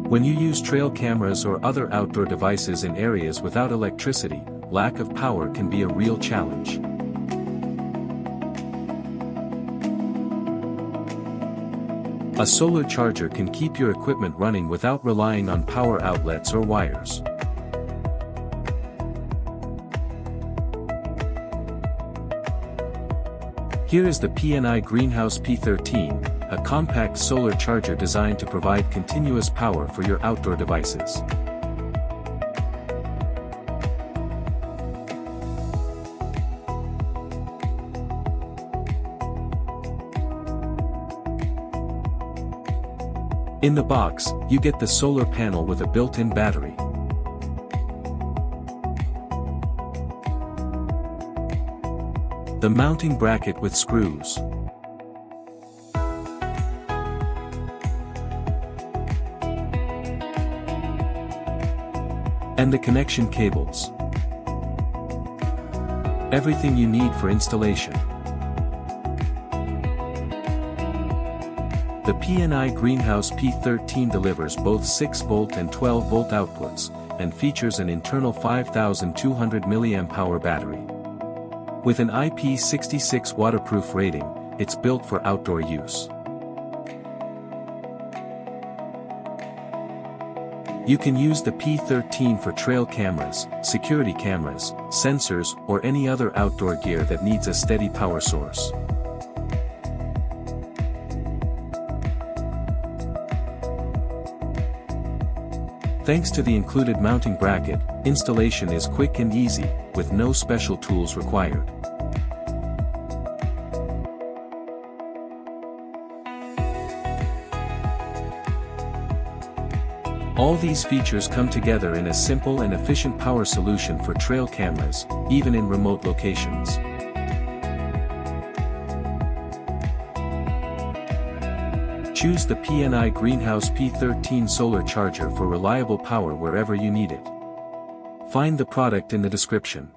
When you use trail cameras or other outdoor devices in areas without electricity, lack of power can be a real challenge. A solar charger can keep your equipment running without relying on power outlets or wires. Here is the PNI Greenhouse P13, a compact solar charger designed to provide continuous power for your outdoor devices. In the box, you get the solar panel with a built-in battery. The mounting bracket with screws. And the connection cables. Everything you need for installation. The PNI Greenhouse P13 delivers both 6-volt and 12-volt outputs, and features an internal 5200 mAh battery. With an IP66 waterproof rating, it's built for outdoor use. You can use the P13 for trail cameras, security cameras, sensors, or any other outdoor gear that needs a steady power source. Thanks to the included mounting bracket, installation is quick and easy, with no special tools required. All these features come together in a simple and efficient power solution for trail cameras, even in remote locations. Choose the PNI Greenhouse P13 solar charger for reliable power wherever you need it. Find the product in the description.